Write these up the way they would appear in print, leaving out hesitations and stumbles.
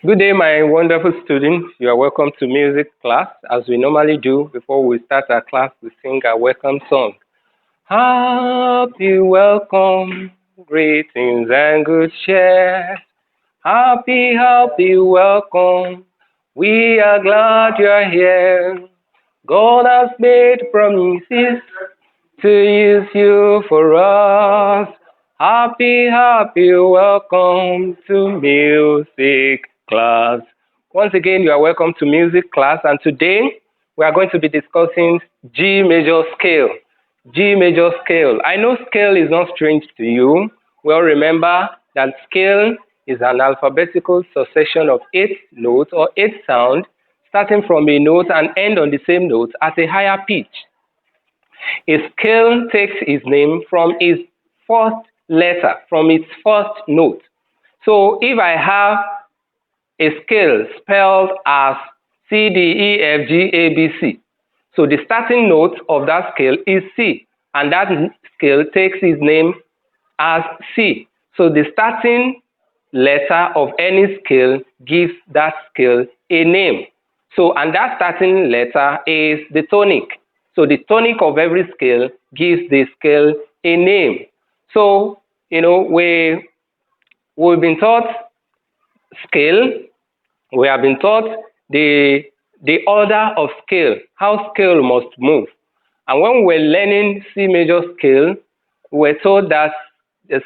Good day, my wonderful students. You are welcome to music class. As we normally do, before we start our class, we sing our welcome song. Happy welcome, greetings and good cheer. Happy welcome. We are glad you are here. God has made promises to use you for us. Happy welcome to music class. Once again, you are welcome to music class, and today we are going to be discussing G major scale. G major scale. I know scale is not strange to you. Well, remember that scale is an alphabetical succession of 8 notes or 8 sounds starting from a note and end on the same note at a higher pitch. A scale takes its name from its first letter, from its first note. So if I have a scale spelled as C, D, E, F, G, A, B, C, so the starting note of that scale is C, and that scale takes its name as C. So the starting letter of any scale gives that scale a name. So, and that starting letter is the tonic. So the tonic of every scale gives the scale a name. So, we've been taught scale. We have been taught the order of scale, how scale must move. And when we're learning C major scale, we're told that the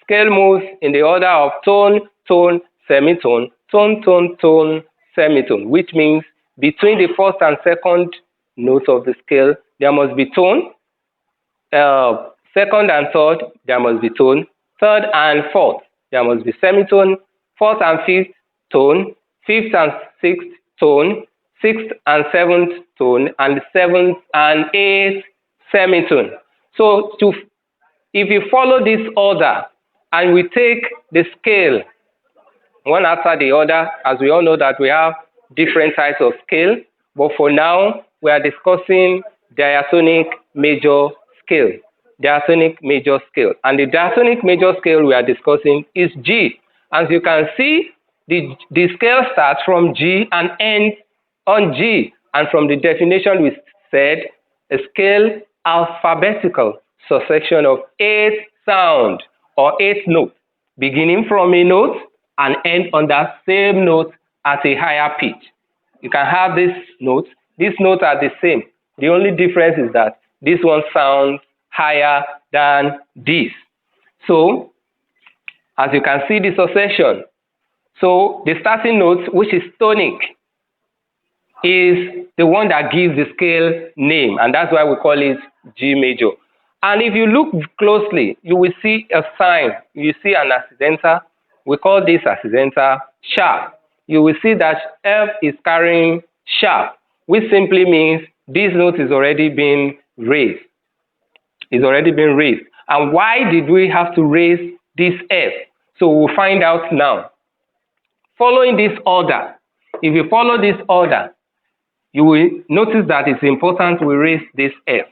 scale moves in the order of tone, tone, semitone, tone, tone, tone, semitone, which means between the first and second notes of the scale, there must be tone. Second and third, there must be tone. Third and fourth, there must be semitone. Fourth and fifth, tone. Fifth and sixth, tone. Sixth and seventh, tone. And seventh and eighth, semitone. So if you follow this order and we take the scale one after the other, as we all know that we have different types of scale, but for now we are discussing diatonic major scale. Diatonic major scale. And the diatonic major scale we are discussing is G. As you can see, the scale starts from G and ends on G. And from the definition we said, a scale alphabetical succession of 8 sounds or 8 notes, beginning from a note and end on that same note at a higher pitch. You can have these notes. These notes are the same. The only difference is that this one sounds higher than this. So, as you can see the succession, so the starting note, which is tonic, is the one that gives the scale name, and that's why we call it G major. And if you look closely, you will see a sign. You see an accidental. We call this accidental sharp. You will see that F is carrying sharp, which simply means this note is already being raised. It's already been raised. And why did we have to raise this F? So we'll find out now. Following this order, if you follow this order, you will notice that it's important we raise this F.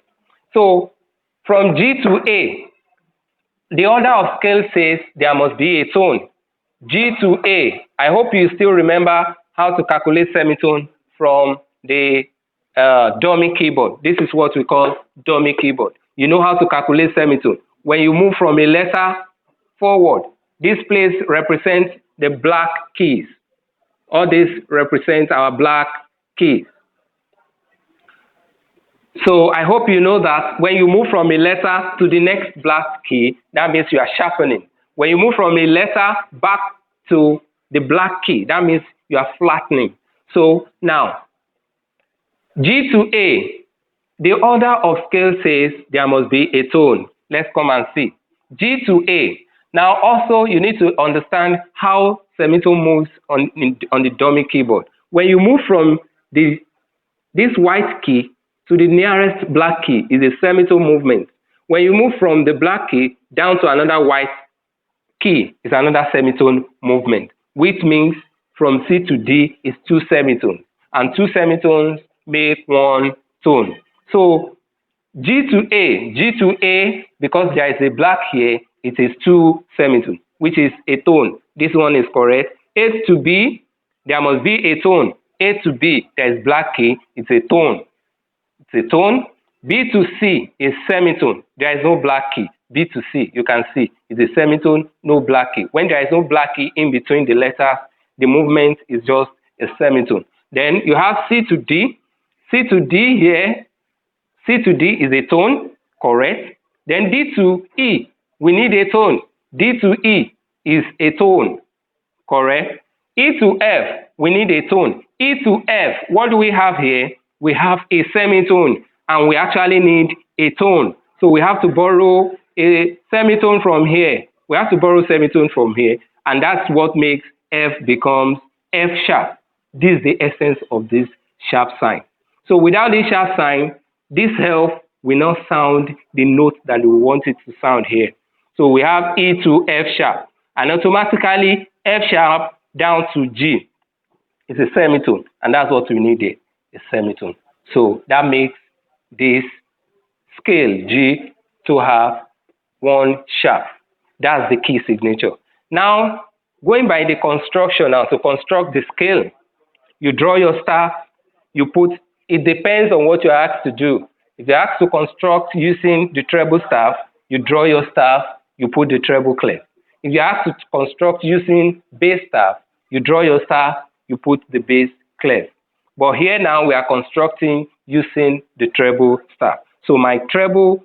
So from G to A, the order of scale says there must be a tone. G to A. I hope you still remember how to calculate semitone from the dummy keyboard. This is what we call dummy keyboard. You know how to calculate semitone. When you move from a letter forward, this place represents the black keys. All this represents our black keys. So I hope you know that when you move from a letter to the next black key, that means you are sharpening. When you move from a letter back to the black key, that means you are flattening. So now, G to A, the order of scale says there must be a tone. Let's come and see. G to A. Now also you need to understand how semitone moves on the dummy keyboard. When you move from this white key to the nearest black key is a semitone movement. When you move from the black key down to another white key is another semitone movement, which means from C to D is 2 semitones, and 2 semitones make 1 tone. So G to A, because there is a black here, it is 2 semitones, which is a tone. This one is correct. A to B, there must be a tone. A to B, there is black key, it's a tone. It's a tone. B to C is semitone. There is no black key. B to C, you can see, it's a semitone, no black key. When there is no black key in between the letters, the movement is just a semitone. Then you have C to D. C to D here, C to D is a tone, correct. Then D to E, we need a tone. D to E is a tone, correct. E to F, we need a tone. E to F, what do we have here? We have a semitone, and we actually need a tone. So we have to borrow a semitone from here. We have to borrow semitone from here, and that's what makes F becomes F sharp. This is the essence of this sharp sign. So without this sharp sign, this F will not sound the note that we want it to sound here. So we have E to F sharp, and automatically F sharp down to G is a semitone, and that's what we need there, a semitone. So that makes this scale G to have one sharp. That's the key signature. Now, going by the construction now, to construct the scale, you draw your staff, you put, it depends on what you're asked to do. If you're asked to construct using the treble staff, you draw your staff, you put the treble clef. If you're asked to construct using bass staff, you draw your staff, you put the bass clef. But here now we are constructing using the treble staff. So my treble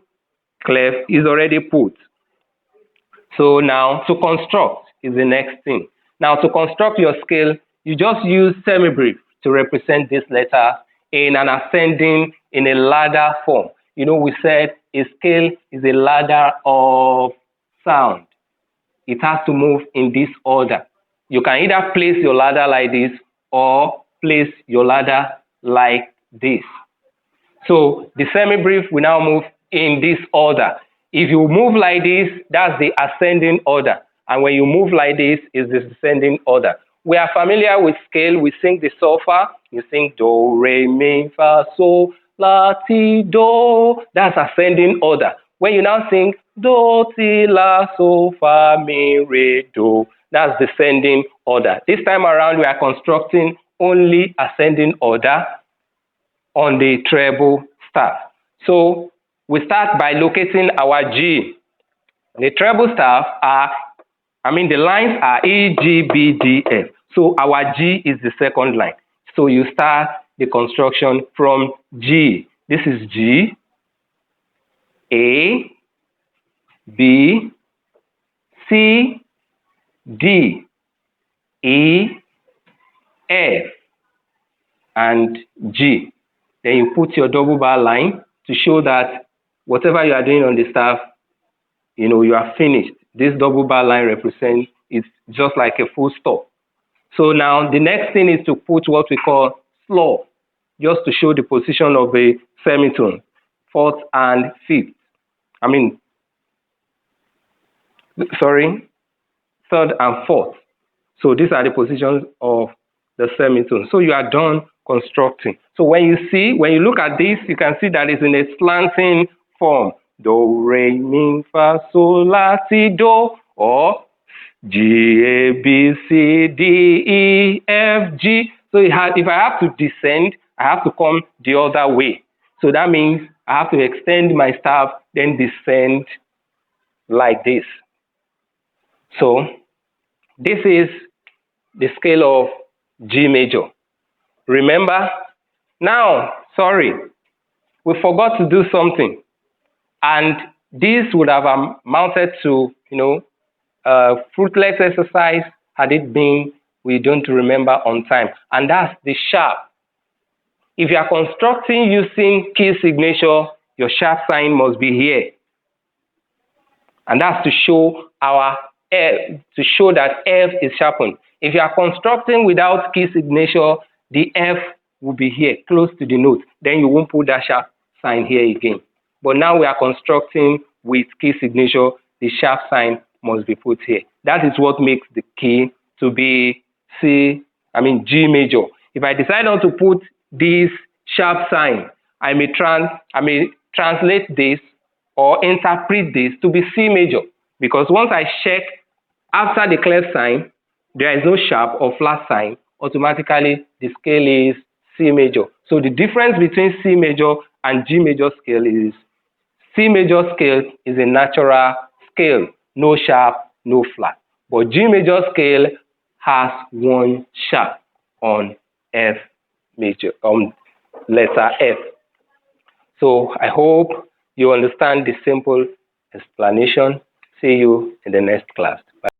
clef is already put. So now to construct is the next thing. Now to construct your scale, you just use semi-brief to represent this letter in an ascending, in a ladder form. You know, we said a scale is a ladder of sound. It has to move in this order. You can either place your ladder like this or place your ladder like this. So the semi-brief will now move in this order. If you move like this, that's the ascending order. And when you move like this, is the descending order. We are familiar with scale. We sing the solfa. You sing do, re, mi, fa, sol, la, ti, do. That's ascending order. When you now sing do, ti, la, sol, fa, mi, re, do, that's descending order. This time around, we are constructing only ascending order on the treble staff. So we start by locating our G. The treble staff are, the lines are E, G, B, D, F. So our G is the second line. So you start the construction from G. This is G, A, B, C, D, E, F, and G. Then you put your double bar line to show that whatever you are doing on the staff, you are finished. This double bar line represents, it's just like a full stop. So now the next thing is to put what we call floor, just to show the position of a semitone, fourth and fifth. Third and fourth. So these are the positions of the semitone. So you are done constructing. So when you look at this, you can see that it's in a slanting form. Do, re, mi, fa, sol, la, si, do, or G, A, B, C, D, E, F, G. So if I have to descend, I have to come the other way. So that means I have to extend my staff, then descend like this. So this is the scale of G major. Remember? Now, sorry, we forgot to do something. And this would have amounted to, fruitless exercise had it been we don't remember on time. And that's the sharp. If you are constructing using key signature, your sharp sign must be here. And that's to show our F, to show that F is sharpened. If you are constructing without key signature, the F will be here, close to the note. Then you won't put that sharp sign here again. But now we are constructing with key signature, the sharp sign must be put here. That is what makes the key to be G major. If I decide not to put this sharp sign, I may translate this or interpret this to be C major. Because once I check after the clef sign, there is no sharp or flat sign automatically the scale is C major. So the difference between C major and G major scale is C major scale is a natural scale, no sharp, no flat. But G major scale has one sharp on F major, letter F. So I hope you understand the simple explanation. See you in the next class. Bye.